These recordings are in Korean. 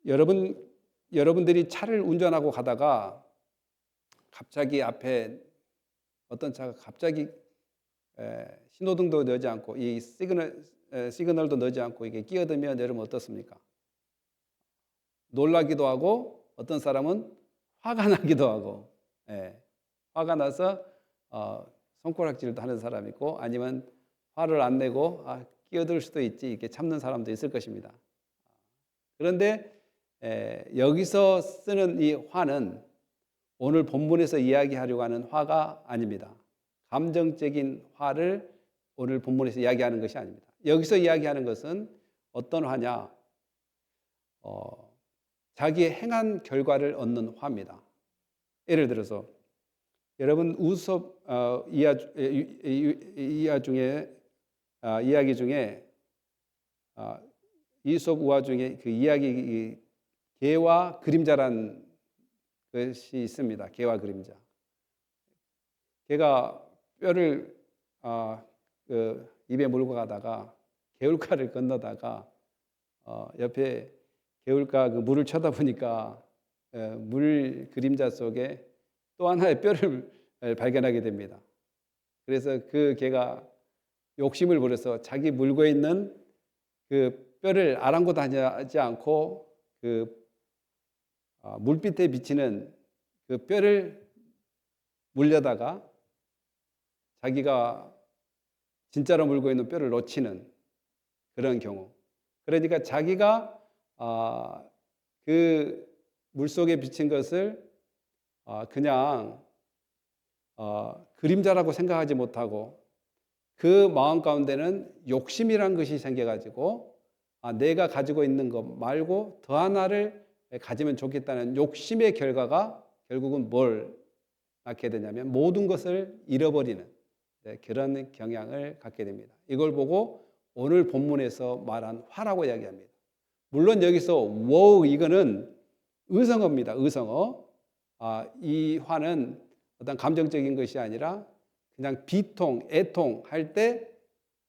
여러분들이 차를 운전하고 가다가 갑자기 앞에 어떤 차가 갑자기 신호등도 넣지 않고 이 시그널도 넣지 않고 이게 끼어들면 여러분 어떻습니까? 놀라기도 하고 어떤 사람은 화가 나기도 하고, 화가 나서 손가락질도 하는 사람이 있고, 아니면 화를 안 내고 끼어들 수도 있지 이렇게 참는 사람도 있을 것입니다. 그런데 여기서 쓰는 이 화는 오늘 본문에서 이야기하려고 하는 화가 아닙니다. 감정적인 화를 오늘 본문에서 이야기하는 것이 아닙니다. 여기서 이야기하는 것은 어떤 화냐? 자기의 행한 결과를 얻는 화입니다. 예를 들어서 여러분 우섭 이야기 중에 이솝 우화 중에 그 이야기 개와 그림자란 것이 있습니다. 개와 그림자. 개가 뼈를 입에 물고 가다가 개울가를 건너다가 옆에 개울가 그 물을 쳐다보니까 물 그림자 속에 또 하나의 뼈를 발견하게 됩니다. 그래서 그 개가 욕심을 부려서 자기 물고 있는 그 뼈를 아랑곳하지 않고 그 물빛에 비치는 그 뼈를 물려다가 자기가 진짜로 물고 있는 뼈를 놓치는 그런 경우. 그러니까 자기가 그 물속에 비친 것을 그냥 그림자라고 생각하지 못하고 그 마음 가운데는 욕심이란 것이 생겨가지고 내가 가지고 있는 것 말고 더 하나를 가지면 좋겠다는 욕심의 결과가 결국은 뭘 낳게 되냐면 모든 것을 잃어버리는 그런 경향을 갖게 됩니다. 이걸 보고 오늘 본문에서 말한 화라고 이야기합니다. 물론 여기서 wow 이거는 의성어입니다. 의성어. 이 화는 어떤 감정적인 것이 아니라 그냥 비통, 애통 할 때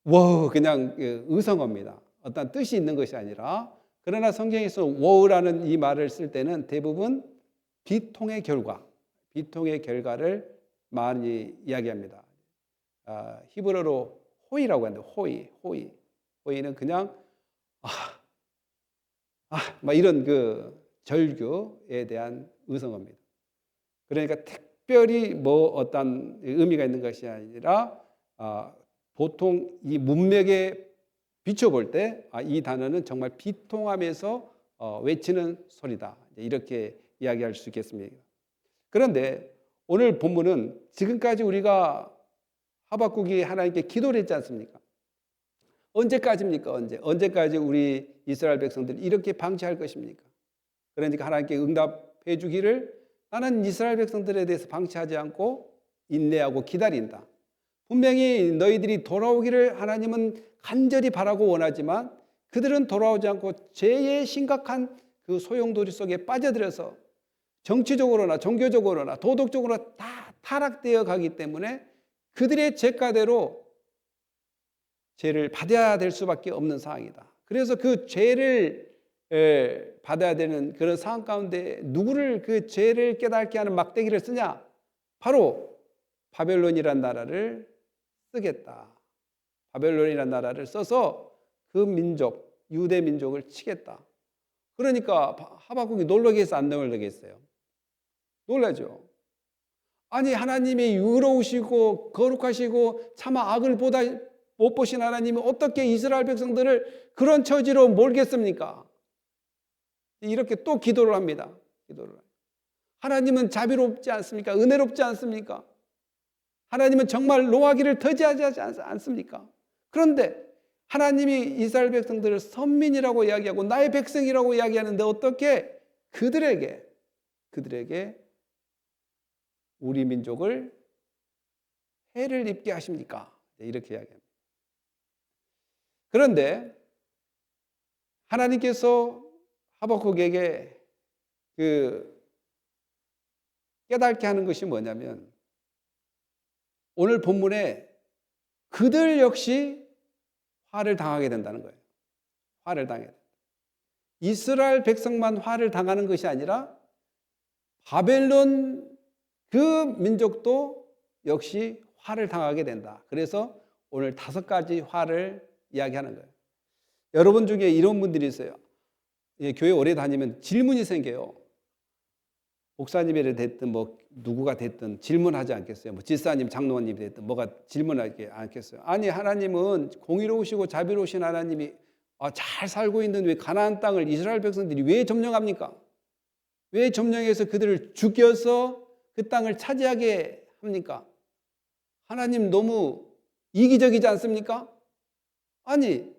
wow 그냥 의성어입니다. 어떤 뜻이 있는 것이 아니라, 그러나 성경에서 wow라는 이 말을 쓸 때는 대부분 비통의 결과, 비통의 결과를 많이 이야기합니다. 히브리어로 호이라고 하는데 호이는 그냥 막 이런 그 절규에 대한 의성어입니다. 그러니까 특별히 뭐 어떤 의미가 있는 것이 아니라 보통 이 문맥에 비춰볼 때 이 단어는 정말 비통하면서 외치는 소리다, 이렇게 이야기할 수 있겠습니다. 그런데 오늘 본문은 지금까지 우리가 하박국이 하나님께 기도를 했지 않습니까? 언제까지입니까? 언제까지 우리 이스라엘 백성들이 이렇게 방치할 것입니까? 그러니까 하나님께 응답해 주기를, 나는 이스라엘 백성들에 대해서 방치하지 않고 인내하고 기다린다. 분명히 너희들이 돌아오기를 하나님은 간절히 바라고 원하지만 그들은 돌아오지 않고 죄의 심각한 그 소용돌이 속에 빠져들어서 정치적으로나 종교적으로나 도덕적으로 다 타락되어 가기 때문에 그들의 죄가대로 죄를 받아야 될 수밖에 없는 상황이다. 그래서 그 죄를 받아야 되는 그런 상황 가운데 누구를 그 죄를 깨닫게 하는 막대기를 쓰냐? 바로 바벨론이란 나라를 쓰겠다. 바벨론이란 나라를 써서 그 민족, 유대 민족을 치겠다. 그러니까 하박국이 놀라겠어요, 안 놀라겠어요? 놀라죠. 아니, 하나님이 의로우시고 거룩하시고 차마 악을 못 보신 하나님이 어떻게 이스라엘 백성들을 그런 처지로 몰겠습니까? 이렇게 또 기도를 합니다. 하나님은 자비롭지 않습니까? 은혜롭지 않습니까? 하나님은 정말 노하기를 더디하지 않습니까? 그런데 하나님이 이스라엘 백성들을 선민이라고 이야기하고 나의 백성이라고 이야기하는데 어떻게 그들에게 우리 민족을 해를 입게 하십니까? 이렇게 이야기합니다. 그런데 하나님께서 하박국에게 그 깨닫게 하는 것이 뭐냐면, 오늘 본문에 그들 역시 화를 당하게 된다는 거예요. 화를 당해야 된다. 이스라엘 백성만 화를 당하는 것이 아니라 바벨론 그 민족도 역시 화를 당하게 된다. 그래서 오늘 5가지 화를 이야기하는 거예요. 여러분 중에 이런 분들이 있어요. 교회 오래 다니면 질문이 생겨요. 목사님이 됐든 뭐 누구가 됐든 질문하지 않겠어요? 뭐 집사님, 장로님이 됐든 뭐가 질문하지 않겠어요? 아니, 하나님은 공의로우시고 자비로우신 하나님이 잘 살고 있는 왜 가나안 땅을 이스라엘 백성들이 왜 점령합니까? 왜 점령해서 그들을 죽여서 그 땅을 차지하게 합니까? 하나님 너무 이기적이지 않습니까? 아니,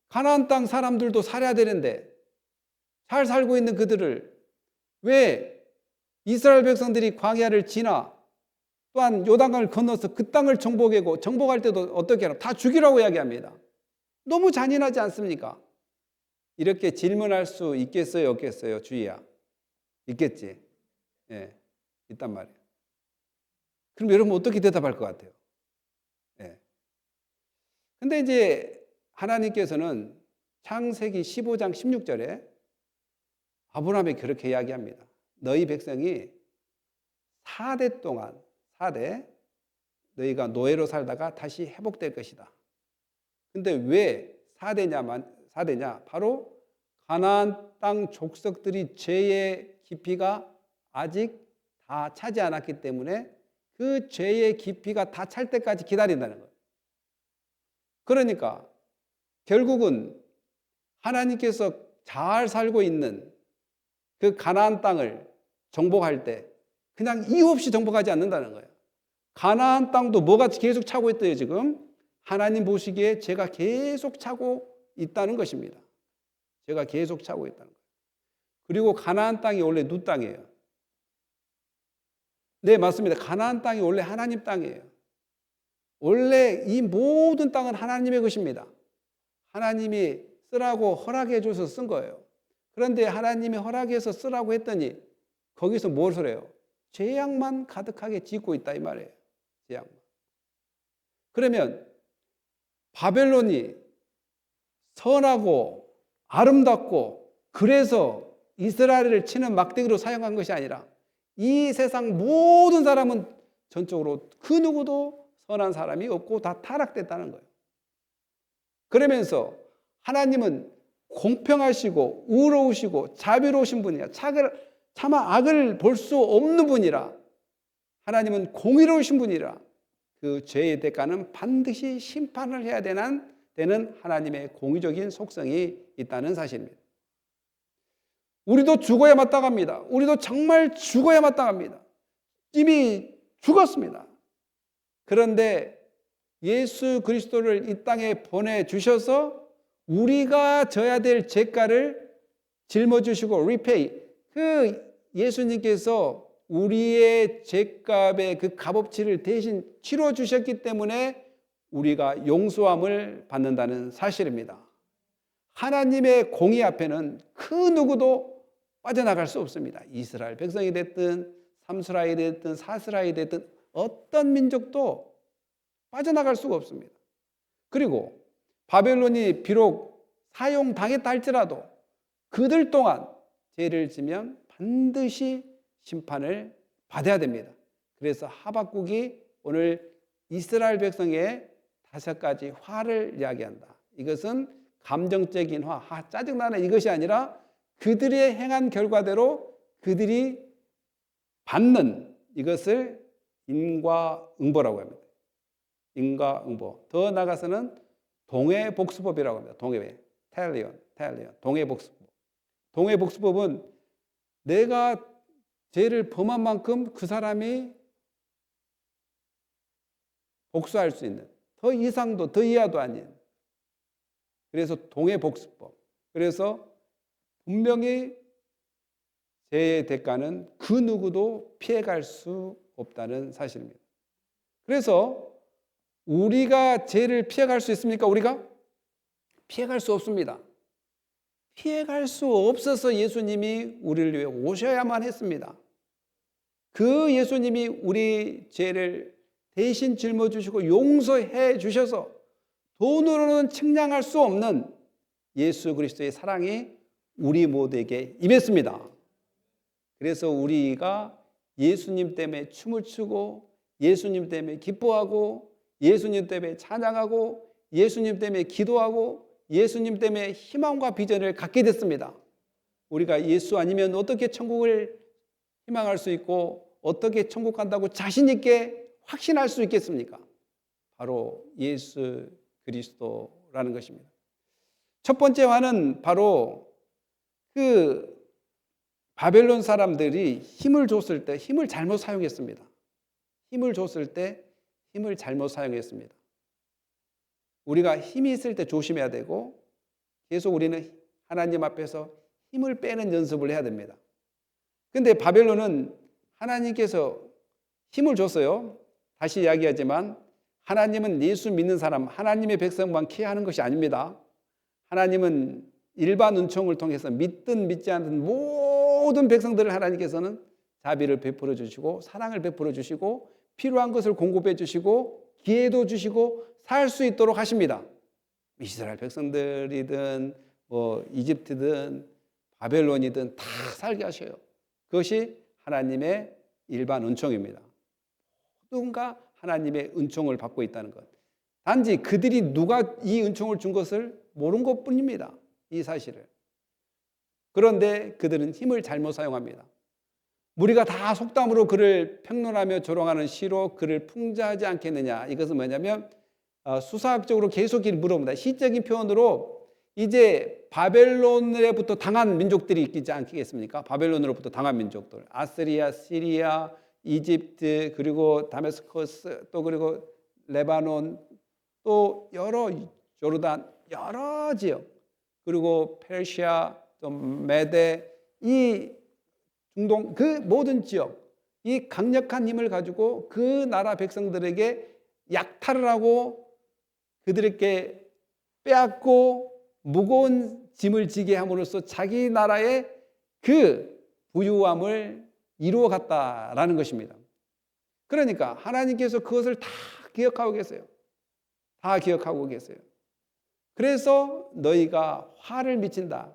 가나안 땅 사람들도 살아야 되는데 잘 살고 있는 그들을 왜 이스라엘 백성들이 광야를 지나 또한 요단강을 건너서 그 땅을 정복할 때도 어떻게 하나? 다 죽이라고 이야기합니다. 너무 잔인하지 않습니까? 이렇게 질문할 수 있겠어요, 없겠어요, 주희야? 있겠지. 예, 있단 말이에요. 그럼 여러분 어떻게 대답할 것 같아요? 예. 근데 이제 하나님께서는 창세기 15장 16절에 아브라함이 그렇게 이야기합니다. 너희 백성이 4대 동안, 4대 너희가 노예로 살다가 다시 회복될 것이다. 근데 왜 4대냐? 바로 가나안 땅 족속들이 죄의 깊이가 아직 다 차지 않았기 때문에 그 죄의 깊이가 다 찰 때까지 기다린다는 거예요. 그러니까 결국은 하나님께서 잘 살고 있는 그 가나안 땅을 정복할 때 그냥 이유 없이 정복하지 않는다는 거예요. 가나안 땅도 뭐가 계속 차고 있대요, 지금? 하나님 보시기에 제가 계속 차고 있다는 것입니다. 제가 계속 차고 있다는 거예요. 그리고 가나안 땅이 원래 누 땅이에요. 네, 맞습니다. 가나안 땅이 원래 하나님 땅이에요. 원래 이 모든 땅은 하나님의 것입니다. 하나님이 쓰라고 허락해 줘서 쓴 거예요. 그런데 하나님이 허락해서 쓰라고 했더니 거기서 무엇을 해요? 죄악만 가득하게 짓고 있다 이 말이에요. 죄악만. 그러면 바벨론이 선하고 아름답고 그래서 이스라엘을 치는 막대기로 사용한 것이 아니라 이 세상 모든 사람은 전적으로 그 누구도 선한 사람이 없고 다 타락됐다는 거예요. 그러면서 하나님은 공평하시고 의로우시고 자비로우신 분이야. 차마 악을 볼 수 없는 분이라. 하나님은 공의로우신 분이라. 그 죄의 대가는 반드시 심판을 해야 되는 하나님의 공의적인 속성이 있다는 사실입니다. 우리도 죽어야 마땅합니다. 우리도 정말 죽어야 마땅합니다. 이미 죽었습니다. 그런데 예수 그리스도를 이 땅에 보내주셔서 우리가 져야 될 죄가를 짊어주시고 repay, 그 예수님께서 우리의 죄값의 그 값어치를 대신 치러주셨기 때문에 우리가 용서함을 받는다는 사실입니다. 하나님의 공의 앞에는 그 누구도 빠져나갈 수 없습니다. 이스라엘 백성이 됐든 삼스라엘이 됐든 사스라엘이 됐든 어떤 민족도 빠져나갈 수가 없습니다. 그리고 바벨론이 비록 사용당했다 할지라도 그들 동안 죄를 지면 반드시 심판을 받아야 됩니다. 그래서 하박국이 오늘 이스라엘 백성의 5가지 화를 이야기한다. 이것은 감정적인 화, 짜증나는 이것이 아니라 그들이 행한 결과대로 그들이 받는 이것을 인과응보라고 합니다. 인과응보. 더 나아가서는 동해복수법이라고 합니다. 텔리온. 동해복수법. 동해복수법은 내가 죄를 범한 만큼 그 사람이 복수할 수 있는 더 이상도 더 이하도 아닌, 그래서 동해복수법. 그래서 분명히 죄의 대가는 그 누구도 피해갈 수 없다는 사실입니다. 그래서 우리가 죄를 피해갈 수 있습니까? 우리가? 피해갈 수 없습니다. 피해갈 수 없어서 예수님이 우리를 위해 오셔야만 했습니다. 그 예수님이 우리 죄를 대신 짊어지시고 용서해 주셔서 돈으로는 측량할 수 없는 예수 그리스도의 사랑이 우리 모두에게 임했습니다. 그래서 우리가 예수님 때문에 춤을 추고 예수님 때문에 기뻐하고 예수님 때문에 찬양하고 예수님 때문에 기도하고 예수님 때문에 희망과 비전을 갖게 됐습니다. 우리가 예수 아니면 어떻게 천국을 희망할 수 있고 어떻게 천국 간다고 자신 있게 확신할 수 있겠습니까? 바로 예수 그리스도라는 것입니다. 첫 번째 화는 바로 그 바벨론 사람들이 힘을 줬을 때 힘을 잘못 사용했습니다. 힘을 줬을 때 힘을 잘못 사용했습니다. 우리가 힘이 있을 때 조심해야 되고 계속 우리는 하나님 앞에서 힘을 빼는 연습을 해야 됩니다. 근데 바벨론은 하나님께서 힘을 줬어요. 다시 이야기하지만 하나님은 예수 믿는 사람, 하나님의 백성만 케어하는 것이 아닙니다. 하나님은 일반 은총을 통해서 믿든 믿지 않든 모든 백성들을 하나님께서는 자비를 베풀어 주시고 사랑을 베풀어 주시고 필요한 것을 공급해 주시고 기회도 주시고 살 수 있도록 하십니다. 이스라엘 백성들이든 이집트든 바벨론이든 다 살게 하셔요. 그것이 하나님의 일반 은총입니다. 누군가 하나님의 은총을 받고 있다는 것. 단지 그들이 누가 이 은총을 준 것을 모른 것뿐입니다. 이 사실을. 그런데 그들은 힘을 잘못 사용합니다. 우리가 다 속담으로 그를 평론하며 조롱하는 시로 그를 풍자하지 않겠느냐. 이것은 뭐냐면 수사학적으로 계속 물어봅니다. 시적인 표현으로 이제 바벨론으로부터 당한 민족들이 있지 않겠습니까? 바벨론으로부터 당한 민족들. 아스리아, 시리아, 이집트, 그리고 다메스커스, 또 그리고 레바논, 또 여러 요르단, 여러 지역, 그리고 페르시아, 또 메데, 이 중동 그 모든 지역, 이 강력한 힘을 가지고 그 나라 백성들에게 약탈을 하고 그들에게 빼앗고 무거운 짐을 지게 함으로써 자기 나라의 그 부유함을 이루어 갔다라는 것입니다. 그러니까 하나님께서 그것을 다 기억하고 계세요. 다 기억하고 계세요. 그래서 너희가 화를 미친다.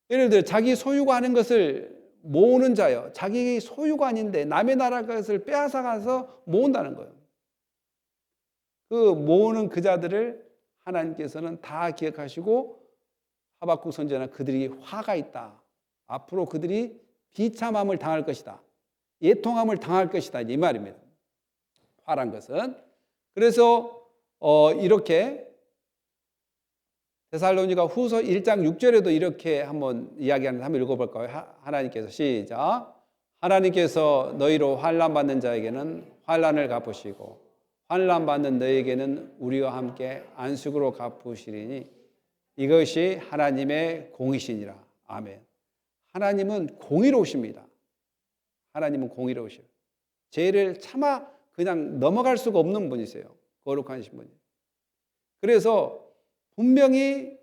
예를 들어 자기 소유가 아닌 것을 모으는 자요. 자기 소유가 아닌데 남의 나라 것을 빼앗아 가서 모은다는 거예요. 그 모으는 그 자들을 하나님께서는 다 기억하시고 하박국 선지자는 그들이 화가 있다. 앞으로 그들이 비참함을 당할 것이다. 애통함을 당할 것이다. 이 말입니다. 화란 것은. 그래서 이렇게 데살로니가 후서 1장 6절에도 이렇게 한번 이야기하는데 한번 읽어볼까요? 하나님께서 시작. 하나님께서 너희로 환난받는 자에게는 환난을 갚으시고 환난받는 너희에게는 우리와 함께 안식으로 갚으시리니 이것이 하나님의 공이시니라. 아멘. 하나님은 공의로우십니다. 하나님은 공의로우셔요. 죄를 차마 그냥 넘어갈 수가 없는 분이세요. 거룩하신 분이. 그래서 분명히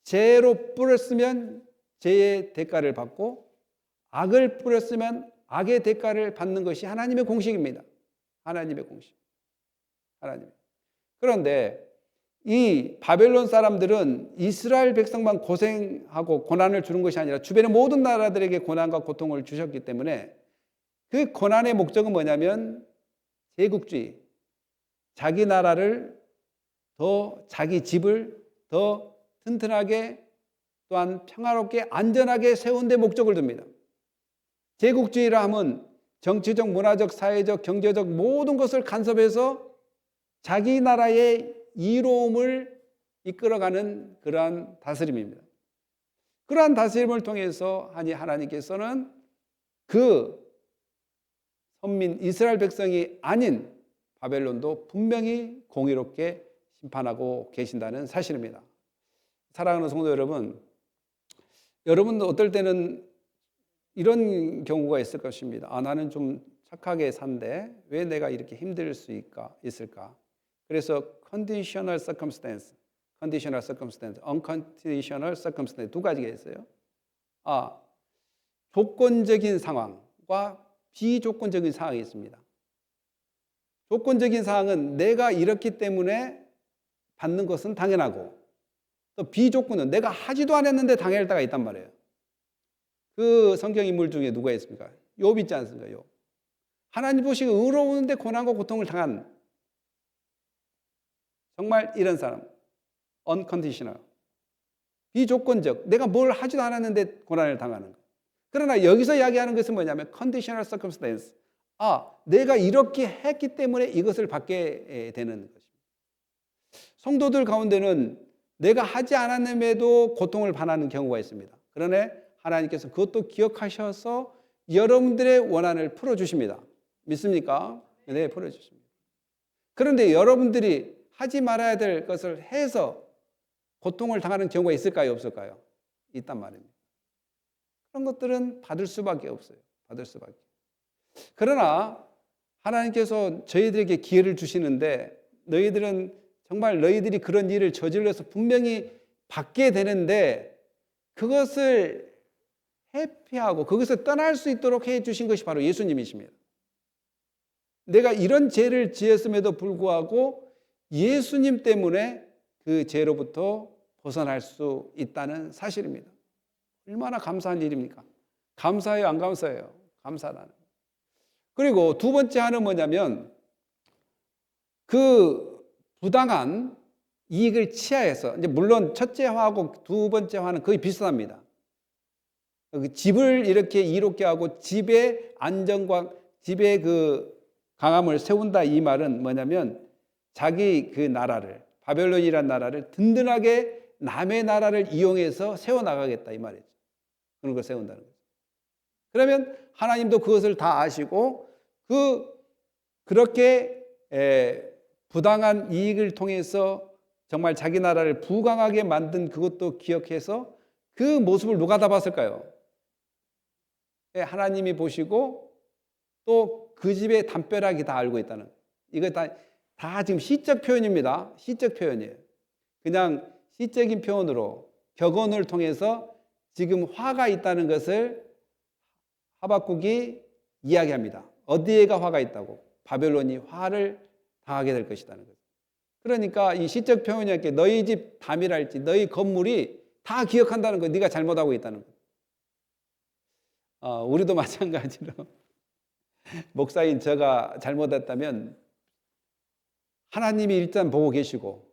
죄로 뿌렸으면 죄의 대가를 받고 악을 뿌렸으면 악의 대가를 받는 것이 하나님의 공식입니다. 하나님의 공식. 하나님. 그런데 이 바벨론 사람들은 이스라엘 백성만 고생하고 고난을 주는 것이 아니라 주변의 모든 나라들에게 고난과 고통을 주셨기 때문에 그 고난의 목적은 뭐냐면 제국주의, 자기 나라를 더 자기 집을 더 튼튼하게 또한 평화롭게 안전하게 세운 데 목적을 둡니다. 제국주의라 하면 정치적, 문화적, 사회적, 경제적 모든 것을 간섭해서 자기 나라의 이로움을 이끌어가는 그러한 다스림입니다. 그러한 다스림을 통해서 하나님께서는 그 선민 이스라엘 백성이 아닌 바벨론도 분명히 공의롭게 심판하고 계신다는 사실입니다. 사랑하는 성도 여러분, 여러분도 어떨 때는 이런 경우가 있을 것입니다. 나는 좀 착하게 산데 왜 내가 이렇게 힘들 수 있을까? 그래서 conditional circumstance, unconditional circumstance 두 가지가 있어요. 조건적인 상황과 비조건적인 상황이 있습니다. 조건적인 상황은 내가 이렇기 때문에 받는 것은 당연하고 또 비족군은 내가 하지도 않았는데 당할 때가 있단 말이에요. 그 성경 인물 중에 누가 있습니까? 욥 있지 않습니까? 욥. 하나님 보시고 의로운데 고난과 고통을 당한 정말 이런 사람, unconditional, 비조건적, 내가 뭘 하지도 않았는데 고난을 당하는 거. 그러나 여기서 이야기하는 것은 뭐냐면 conditional circumstance. 내가 이렇게 했기 때문에 이것을 받게 되는 것입니다. 성도들 가운데는 내가 하지 않았음에도 고통을 받는 경우가 있습니다. 그러나 하나님께서 그것도 기억하셔서 여러분들의 원한을 풀어주십니다. 믿습니까? 네, 풀어주십니다. 그런데 여러분들이 하지 말아야 될 것을 해서 고통을 당하는 경우가 있을까요? 없을까요? 있단 말입니다. 그런 것들은 받을 수밖에 없어요. 받을 수밖에. 그러나 하나님께서 저희들에게 기회를 주시는데 너희들은 정말 너희들이 그런 일을 저질러서 분명히 받게 되는데 그것을 회피하고 그것을 떠날 수 있도록 해 주신 것이 바로 예수님이십니다. 내가 이런 죄를 지었음에도 불구하고 예수님 때문에 그 죄로부터 벗어날 수 있다는 사실입니다. 얼마나 감사한 일입니까? 감사해요, 안 감사해요? 감사하다는. 그리고 두 번째 하는 뭐냐면 그 부당한 이익을 취하해서, 이제 물론 첫째 화하고 두 번째 화는 거의 비슷합니다. 집을 이렇게 이롭게 하고 집의 안정과 집의 그 강함을 세운다, 이 말은 뭐냐면 자기 그 나라를, 바벨론이라는 나라를 든든하게 남의 나라를 이용해서 세워나가겠다, 이 말이죠. 그런 걸 세운다는 거죠. 그러면 하나님도 그것을 다 아시고 그렇게 부당한 이익을 통해서 정말 자기 나라를 부강하게 만든 그것도 기억해서 그 모습을 누가 다 봤을까요? 하나님이 보시고 또 그 집의 담벼락이 다 알고 있다는 거예요. 이거 다 지금 시적 표현입니다. 시적 표현이에요. 그냥 시적인 표현으로 격언을 통해서 지금 화가 있다는 것을 하박국이 이야기합니다. 어디에가 화가 있다고? 바벨론이 화를 당하게 될 것이라는 거죠. 그러니까 이 시적 표현이 너희 집 담이랄지 너희 건물이 다 기억한다는 거, 네가 잘못하고 있다는 거. 우리도 마찬가지로 목사인 제가 잘못했다면 하나님이 일단 보고 계시고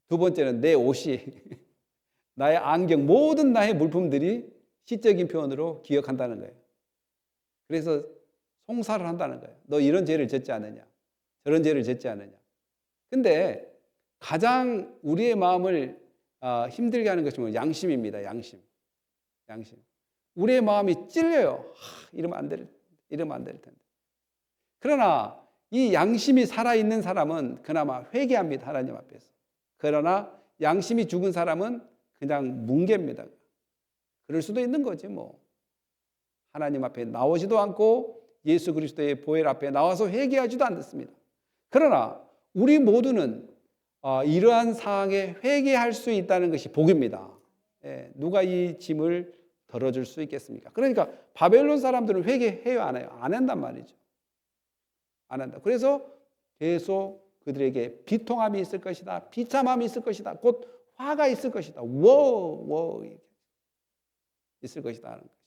두 번째는 내 옷이 나의 안경, 모든 나의 물품들이 시적인 표현으로 기억한다는 거예요. 그래서 송사를 한다는 거예요. 너 이런 죄를 졌지 않느냐, 저런 죄를 졌지 않느냐. 근데 가장 우리의 마음을 힘들게 하는 것이 양심입니다. 양심. 우리의 마음이 찔려요. 이러면 안 될 텐데. 그러나 이 양심이 살아있는 사람은 그나마 회개합니다. 하나님 앞에서. 그러나 양심이 죽은 사람은 그냥 뭉개입니다. 그럴 수도 있는 거지 뭐. 하나님 앞에 나오지도 않고 예수 그리스도의 보혈 앞에 나와서 회개하지도 않습니다. 그러나 우리 모두는 이러한 상황에 회개할 수 있다는 것이 복입니다. 누가 이 짐을 덜어줄 수 있겠습니까? 그러니까 바벨론 사람들은 회개해요, 안 해요? 안 한단 말이죠. 안 한다. 그래서 계속 그들에게 비통함이 있을 것이다, 비참함이 있을 것이다, 곧 화가 있을 것이다, 있을 것이다 하는 것입니다.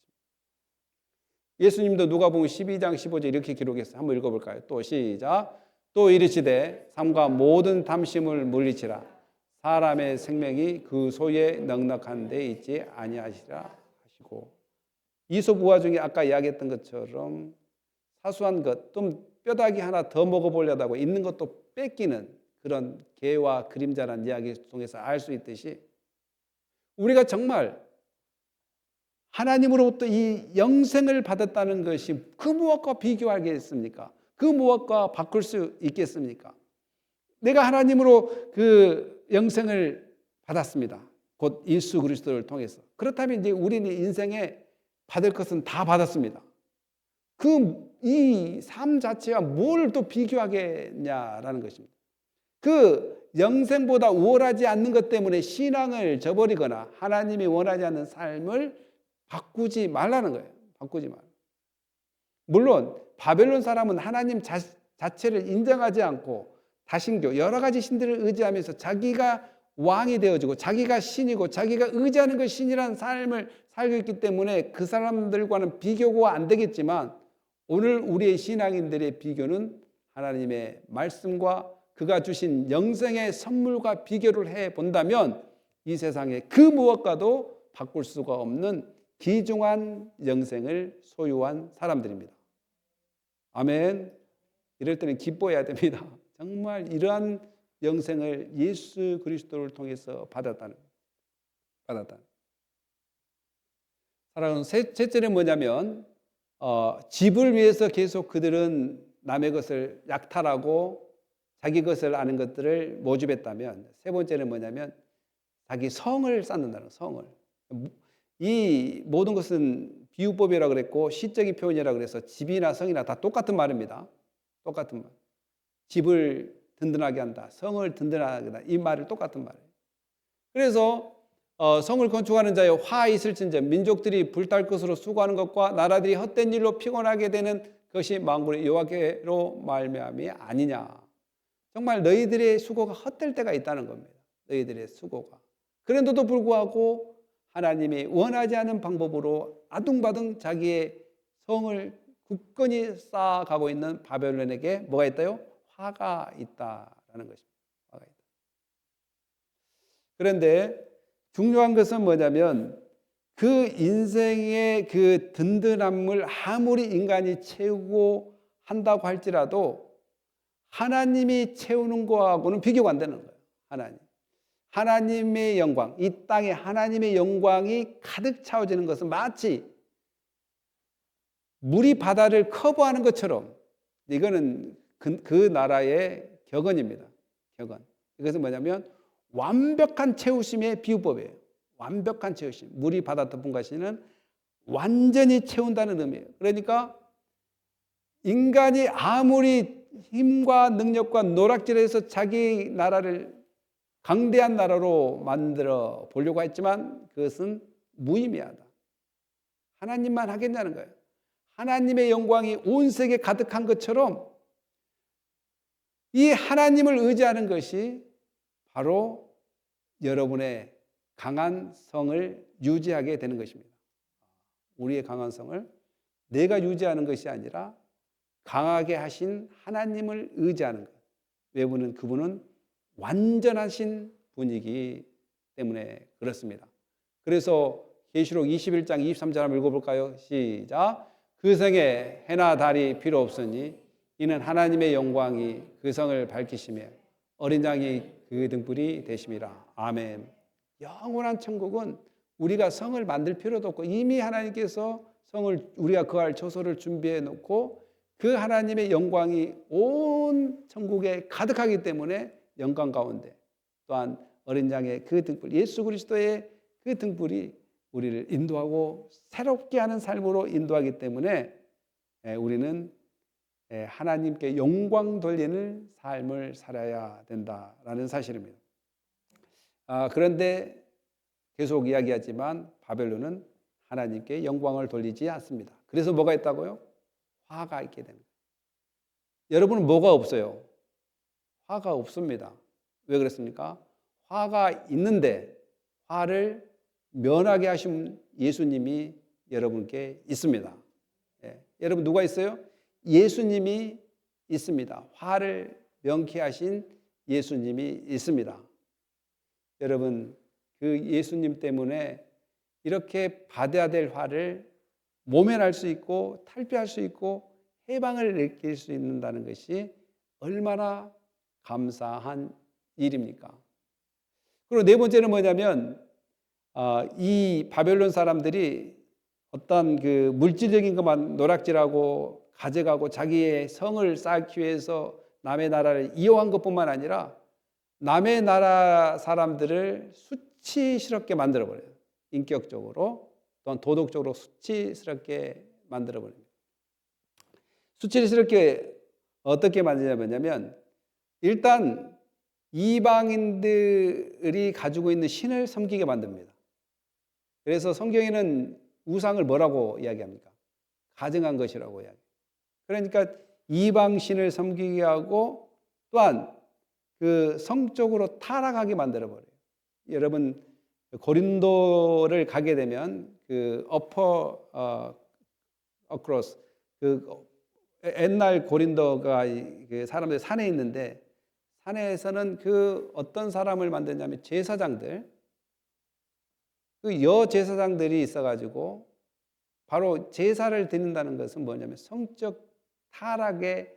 예수님도 누가복음 12장 15절 이렇게 기록했어요. 한번 읽어볼까요? 또 시작. 또 이르시되 삼가 모든 탐심을 물리치라. 사람의 생명이 그 소에 넉넉한 데 있지 아니하시라 하시고. 이솝 우화 중에 아까 이야기했던 것처럼 사소한 것, 좀 뼈다귀 하나 더 먹어보려다고 있는 것도 뺏기는 그런 개와 그림자라는 이야기 통해서 알 수 있듯이 우리가 정말 하나님으로부터 이 영생을 받았다는 것이 그 무엇과 비교하겠습니까? 그 무엇과 바꿀 수 있겠습니까? 내가 하나님으로 그 영생을 받았습니다. 곧 예수 그리스도를 통해서. 그렇다면 이제 우리는 인생에 받을 것은 다 받았습니다. 이 삶 자체와 뭘 또 비교하겠냐라는 것입니다. 그 영생보다 우월하지 않는 것 때문에 신앙을 저버리거나 하나님이 원하지 않는 삶을 바꾸지 말라는 거예요. 바꾸지 말. 물론 바벨론 사람은 하나님 자체를 인정하지 않고 다신교 여러 가지 신들을 의지하면서 자기가 왕이 되어지고 자기가 신이고 자기가 의지하는 것 신이라는 삶을 살고 있기 때문에 그 사람들과는 비교가 안 되겠지만 오늘 우리의 신앙인들의 비교는 하나님의 말씀과 그가 주신 영생의 선물과 비교를 해 본다면 이 세상에 그 무엇과도 바꿀 수가 없는 귀중한 영생을 소유한 사람들입니다. 아멘. 이럴 때는 기뻐해야 됩니다. 정말 이러한 영생을 예수 그리스도를 통해서 받았다. 사랑하는 셋째는 뭐냐면 집을 위해서 계속 그들은 남의 것을 약탈하고 자기 것을 아는 것들을 모집했다면, 세 번째는 뭐냐면 자기 성을 쌓는다는 성을. 이 모든 것은 비유법이라고 그랬고 시적인 표현이라고 그래서 집이나 성이나 다 똑같은 말입니다. 똑같은 말. 집을 든든하게 한다, 성을 든든하게 한다, 이 말을 똑같은 말이에요. 그래서 성을 건축하는 자여 화 있을진저, 민족들이 불탈 것으로 수고하는 것과 나라들이 헛된 일로 피곤하게 되는 것이 만군의 여호와께로 말미암이 아니냐. 정말 너희들의 수고가 헛될 때가 있다는 겁니다. 너희들의 수고가. 그런데도 불구하고 하나님이 원하지 않은 방법으로 아둥바둥 자기의 성을 굳건히 쌓아가고 있는 바벨론에게 뭐가 있다요? 화가 있다라는 것입니다. 화가 있다. 그런데 중요한 것은 뭐냐면 그 인생의 그 든든함을 아무리 인간이 채우고 한다고 할지라도 하나님이 채우는 거하고는 비교가 안 되는 거예요. 하나님의 영광, 이 땅에 하나님의 영광이 가득 차오지는 것은 마치 물이 바다를 커버하는 것처럼, 이거는 그 나라의 격언입니다. 격언. 이것은 뭐냐면 완벽한 채우심의 비유법이에요. 완벽한 채우심. 물이 바다 덮은 것이는 완전히 채운다는 의미예요. 그러니까 인간이 아무리 힘과 능력과 노력질해서 자기 나라를 강대한 나라로 만들어 보려고 했지만 그것은 무의미하다. 하나님만 하겠냐는 거예요. 하나님의 영광이 온 세계에 가득한 것처럼 이 하나님을 의지하는 것이 바로 여러분의 강한 성을 유지하게 되는 것입니다. 우리의 강한 성을 내가 유지하는 것이 아니라 강하게 하신 하나님을 의지하는 것. 왜냐하면 그분은 완전하신 분이기 때문에 그렇습니다. 그래서 계시록 21장 23절 한번 읽어볼까요? 시작. 그 성에 해나 달이 필요 없으니 이는 하나님의 영광이 그 성을 밝히시며 어린 양이 그 등불이 되심이라. 아멘. 영원한 천국은 우리가 성을 만들 필요도 없고 이미 하나님께서 성을 우리가 거할 처소를 준비해 놓고 그 하나님의 영광이 온 천국에 가득하기 때문에 영광 가운데 또한 어린 양의 그 등불, 예수 그리스도의 그 등불이 우리를 인도하고 새롭게 하는 삶으로 인도하기 때문에 우리는 하나님께 영광 돌리는 삶을 살아야 된다라는 사실입니다. 그런데 계속 이야기하지만 바벨론은 하나님께 영광을 돌리지 않습니다. 그래서 뭐가 있다고요? 화가 있게 되는 거예요. 여러분은 뭐가 없어요? 화가 없습니다. 왜 그렇습니까? 화가 있는데 화를 면하게 하신 예수님이 여러분께 있습니다. 여러분 누가 있어요? 예수님이 있습니다. 화를 명케 하신 예수님이 있습니다. 여러분 그 예수님 때문에 이렇게 받아야 될 화를 모면할 수 있고 탈피할 수 있고 해방을 느낄 수 있는다는 것이 얼마나 감사한 일입니까? 그리고 네 번째는 뭐냐면 이 바벨론 사람들이 어떤 그 물질적인 것만 노략질하고 가져가고 자기의 성을 쌓기 위해서 남의 나라를 이용한 것뿐만 아니라 남의 나라 사람들을 수치스럽게 만들어버려요. 인격적으로 또한 도덕적으로 수치스럽게 만들어버립니다. 수치스럽게 어떻게 만드냐면 일단 이방인들이 가지고 있는 신을 섬기게 만듭니다. 그래서 성경에는 우상을 뭐라고 이야기합니까? 가증한 것이라고 이야기해요. 그러니까 이방 신을 섬기게 하고 또한 그 성적으로 타락하게 만들어버려요. 여러분 고린도를 가게 되면 그 어크로스 그 옛날 고린도가 그 사람들 산에 있는데 산에서는 그 어떤 사람을 만드냐면 제사장들 그 여제사장들이 있어가지고 바로 제사를 드린다는 것은 뭐냐면 성적 타락의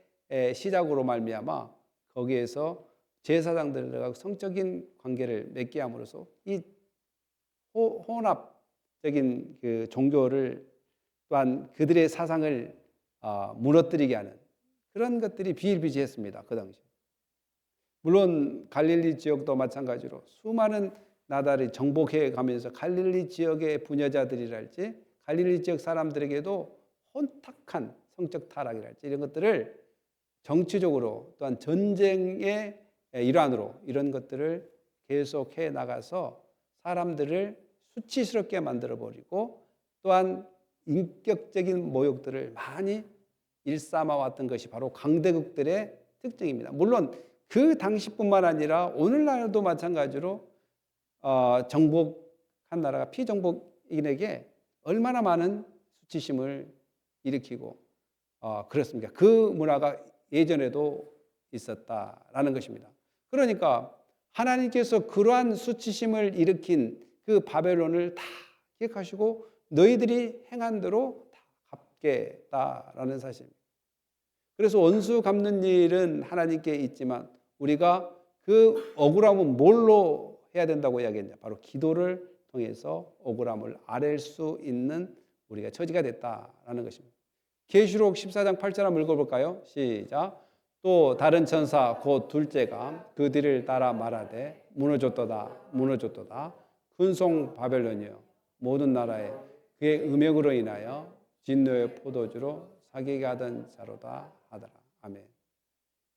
시작으로 말미암아 거기에서 제사장들과 성적인 관계를 맺게 함으로써 이 혼합적인 그 종교를 또한 그들의 사상을 무너뜨리게 하는 그런 것들이 비일비재했습니다. 그 당시. 물론 갈릴리 지역도 마찬가지로 수많은 나라를 정복해 가면서 갈릴리 지역의 부녀자들이랄지 갈릴리 지역 사람들에게도 혼탁한 성적 타락이랄지 이런 것들을 정치적으로 또한 전쟁의 일환으로 이런 것들을 계속해 나가서 사람들을 수치스럽게 만들어버리고 또한 인격적인 모욕들을 많이 일삼아 왔던 것이 바로 강대국들의 특징입니다. 물론 그 당시뿐만 아니라 오늘날도 마찬가지로 정복한 나라가 피정복인에게 얼마나 많은 수치심을 일으키고 그렇습니까? 그 문화가 예전에도 있었다라는 것입니다. 그러니까 하나님께서 그러한 수치심을 일으킨 그 바벨론을 다 기억하시고 너희들이 행한 대로 다 갚겠다라는 사실입니다. 그래서 원수 갚는 일은 하나님께 있지만 우리가 그 억울함은 뭘로 해야 된다고 이야기했냐? 바로 기도를 통해서 억울함을 아랠 수 있는 우리가 처지가 됐다라는 것입니다. 계시록 14장 8절 한번 읽어볼까요? 시작. 또 다른 천사 곧 둘째가 그 뒤를 따라 말하되 무너졌도다 무너졌도다 큰송 바벨론이여 모든 나라에 그의 음욕으로 인하여 진노의 포도주로 사기게 하던 자로다 하더라. 아멘.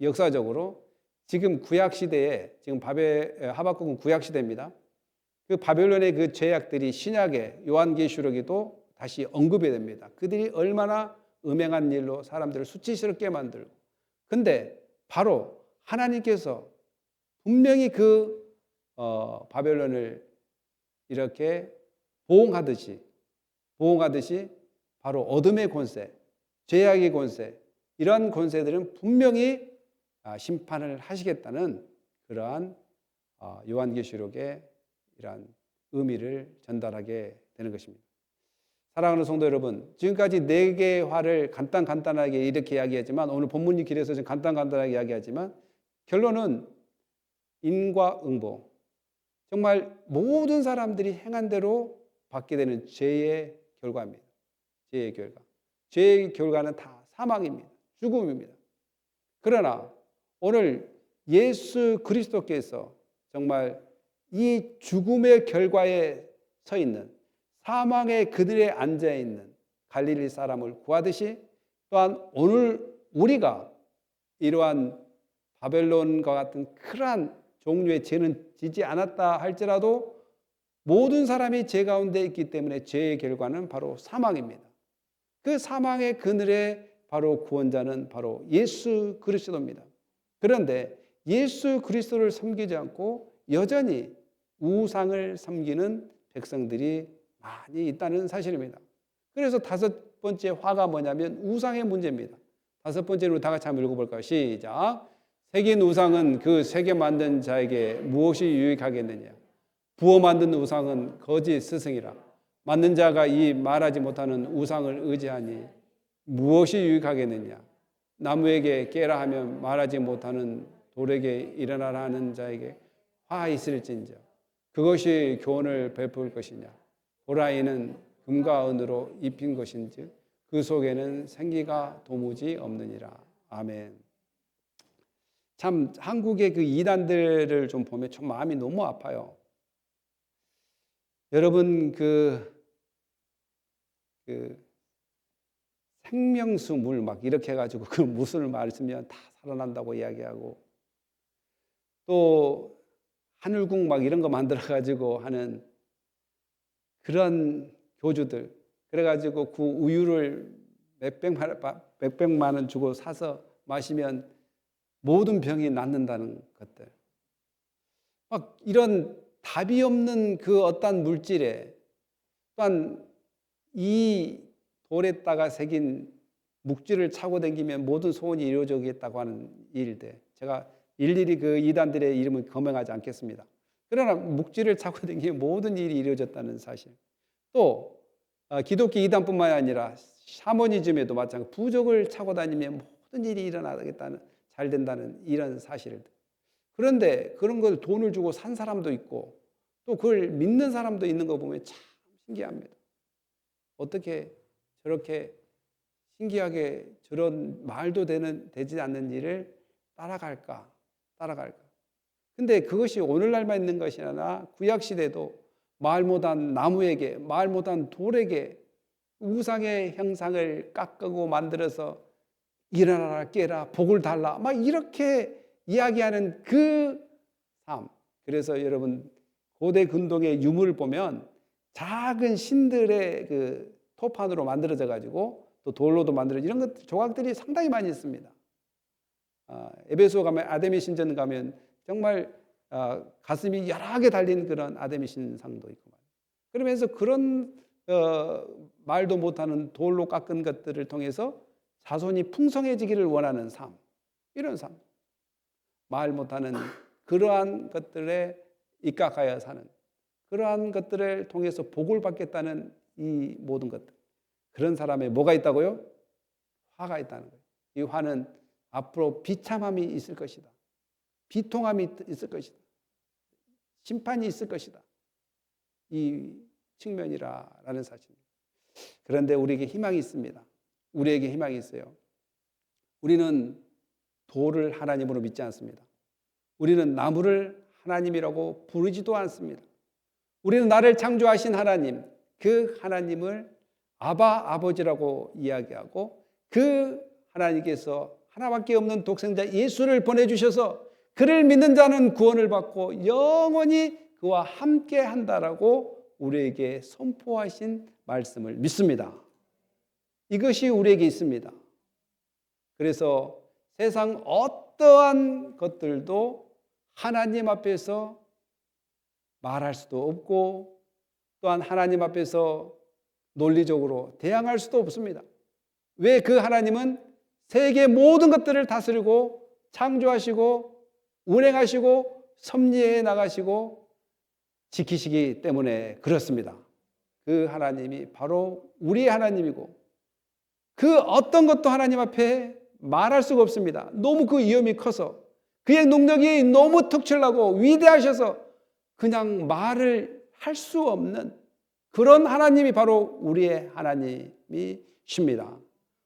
역사적으로 지금 구약 시대에 지금 하박국은 구약 시대입니다. 그 바벨론의 그 죄악들이 신약의 요한계시록에도 다시 언급이 됩니다. 그들이 얼마나 음행한 일로 사람들을 수치스럽게 만들고 근데 바로 하나님께서 분명히 그 바벨론을 이렇게 보응하듯이 바로 어둠의 권세, 죄악의 권세 이러한 권세들은 분명히 심판을 하시겠다는 그러한 요한계시록의 이러한 의미를 전달하게 되는 것입니다. 사랑하는 성도 여러분, 지금까지 4개의 화를 간단하게 이렇게 이야기하지만 오늘 본문이 길어서 좀 간단하게 이야기하지만 결론은 인과응보. 정말 모든 사람들이 행한 대로 받게 되는 죄의 결과입니다. 죄의 결과. 죄의 결과는 다 사망입니다. 죽음입니다. 그러나 오늘 예수 그리스도께서 정말 이 죽음의 결과에 서 있는 사망의 그들에 앉아 있는 갈릴리 사람을 구하듯이 또한 오늘 우리가 이러한 바벨론과 같은 크한 종류의 죄는 지지 않았다 할지라도 모든 사람이 죄 가운데 있기 때문에 죄의 결과는 바로 사망입니다. 그 사망의 그늘에 바로 구원자는 바로 예수 그리스도입니다. 그런데 예수 그리스도를 섬기지 않고 여전히 우상을 섬기는 백성들이 많이 있다는 사실입니다. 그래서 5번째 화가 뭐냐면 우상의 문제입니다. 5번째로 다 같이 한번 읽어볼까요? 시작. 새긴 우상은 그 새겨 만든 자에게 무엇이 유익하겠느냐? 부어 만든 우상은 거짓 스승이라. 만든 자가 이 말하지 못하는 우상을 의지하니 무엇이 유익하겠느냐? 나무에게 깨라 하면 말하지 못하는 돌에게 일어나라 하는 자에게 화 있을진저 그것이 교훈을 베풀 것이냐? 보라 이는 금과 은으로 입힌 것인즉 그 속에는 생기가 도무지 없느니라. 아멘. 참 한국의 그 이단들을 좀 보면 좀 마음이 너무 아파요. 여러분 그 생명수 물 막 이렇게 해가지고 그 무술 마시면 다 살아난다고 이야기하고 또 하늘궁 막 이런 거 만들어가지고 하는 그런 교주들 그래가지고 그 우유를 몇백만 원 주고 사서 마시면 모든 병이 낫는다는 것들 막 이런 답이 없는 그 어떤 물질에, 또한 이 돌에다가 새긴 묵지를 차고 다니면 모든 소원이 이루어지겠다고 하는 일들, 제가 일일이 그 이단들의 이름을 거명하지 않겠습니다. 그러나 묵지를 차고 다니면 모든 일이 이루어졌다는 사실, 또 기독교 이단뿐만 아니라 샤머니즘에도 마찬가지, 부적을 차고 다니면 모든 일이 일어나겠다는, 잘 된다는 이런 사실들. 그런데 그런 걸 돈을 주고 산 사람도 있고 또 그걸 믿는 사람도 있는 거 보면 참 신기합니다. 어떻게 저렇게 신기하게 저런 말도 되지 않는 일을 따라갈까? 근데 그것이 오늘날만 있는 것이 아니라 구약시대도 말 못한 나무에게, 말 못한 돌에게 우상의 형상을 깎고 만들어서 일어나라, 깨라, 복을 달라, 막 이렇게 이야기하는 그 삶. 그래서 여러분, 고대 근동의 유물을 보면 작은 신들의 그 토판으로 만들어져 가지고 또 돌로도 만들어져, 이런 것 조각들이 상당히 많이 있습니다. 에베소 가면, 아데미 신전 가면 정말 가슴이 여러 개 달린 그런 아데미 신상도 있고, 그러면서 그런 말도 못하는 돌로 깎은 것들을 통해서 자손이 풍성해지기를 원하는 삶, 이런 삶, 말 못하는 그러한 것들에 입각하여 사는, 그러한 것들을 통해서 복을 받겠다는 이 모든 것들, 그런 사람에 뭐가 있다고요? 화가 있다는 거예요. 이 화는 앞으로 비참함이 있을 것이다, 비통함이 있을 것이다, 심판이 있을 것이다, 이 측면이라는 사실입니다. 그런데 우리에게 희망이 있습니다. 우리에게 희망이 있어요. 우리는 돌을 하나님으로 믿지 않습니다. 우리는 나무를 하나님이라고 부르지도 않습니다. 우리는 나를 창조하신 하나님, 그 하나님을 아버지라고 이야기하고, 그 하나님께서 하나밖에 없는 독생자 예수를 보내주셔서 그를 믿는 자는 구원을 받고 영원히 그와 함께 한다라고 우리에게 선포하신 말씀을 믿습니다. 이것이 우리에게 있습니다. 그래서 세상 어떠한 것들도 하나님 앞에서 말할 수도 없고, 또한 하나님 앞에서 논리적으로 대항할 수도 없습니다. 왜? 그 하나님은 세계 모든 것들을 다스리고 창조하시고 운행하시고 섭리해 나가시고 지키시기 때문에 그렇습니다. 그 하나님이 바로 우리의 하나님이고, 그 어떤 것도 하나님 앞에 말할 수가 없습니다. 너무 그 위험이 커서, 그의 능력이 너무 특출나고 위대하셔서 그냥 말을 할 수 없는 그런 하나님이 바로 우리의 하나님이십니다.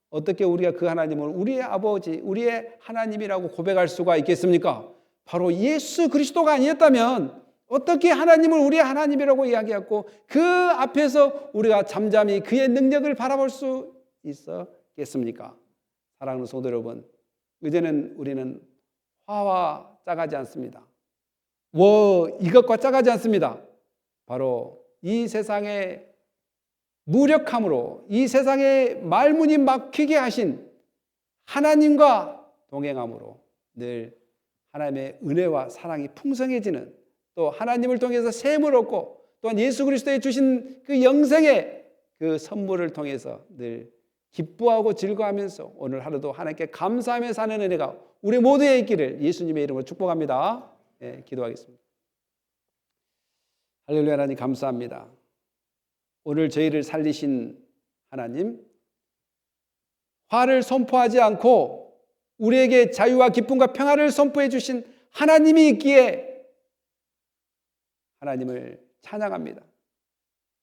어떻게 우리가 그 하나님을 우리의 아버지, 우리의 하나님이라고 고백할 수가 있겠습니까? 바로 예수 그리스도가 아니었다면 어떻게 하나님을 우리의 하나님이라고 이야기하고 그 앞에서 우리가 잠잠히 그의 능력을 바라볼 수 있었겠습니까? 사랑하는 성도 여러분, 이제는 우리는 화와 짜가지 않습니다. 이것과 짜가지 않습니다. 바로 이 세상의 무력함으로, 이 세상의 말문이 막히게 하신 하나님과 동행함으로 늘 하나님의 은혜와 사랑이 풍성해지는, 또 하나님을 통해서 셈을 얻고 또한 예수 그리스도에 주신 그 영생의 그 선물을 통해서 늘 기뻐하고 즐거워하면서 오늘 하루도 하나님께 감사하며 사는 은혜가 우리 모두에 있기를 예수님의 이름으로 축복합니다. 기도하겠습니다. 할렐루야. 하나님 감사합니다. 오늘 저희를 살리신 하나님, 화를 선포하지 않고 우리에게 자유와 기쁨과 평화를 선포해 주신 하나님이 있기에 하나님을 찬양합니다.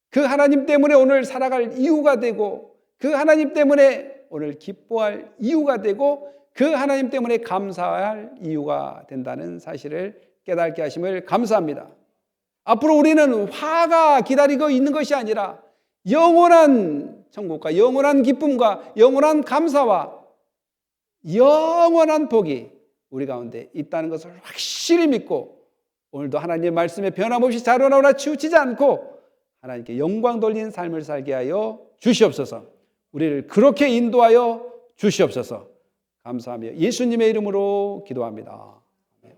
그 하나님 때문에 오늘 살아갈 이유가 되고, 그 하나님 때문에 오늘 기뻐할 이유가 되고, 그 하나님 때문에 감사할 이유가 된다는 사실을 깨닫게 하심을 감사합니다. 앞으로 우리는 화가 기다리고 있는 것이 아니라 영원한 천국과 영원한 기쁨과 영원한 감사와 영원한 복이 우리 가운데 있다는 것을 확실히 믿고, 오늘도 하나님의 말씀에 변함없이 자로나오나 치우치지 않고 하나님께 영광 돌리는 삶을 살게 하여 주시옵소서. 우리를 그렇게 인도하여 주시옵소서. 감사하며 예수님의 이름으로 기도합니다.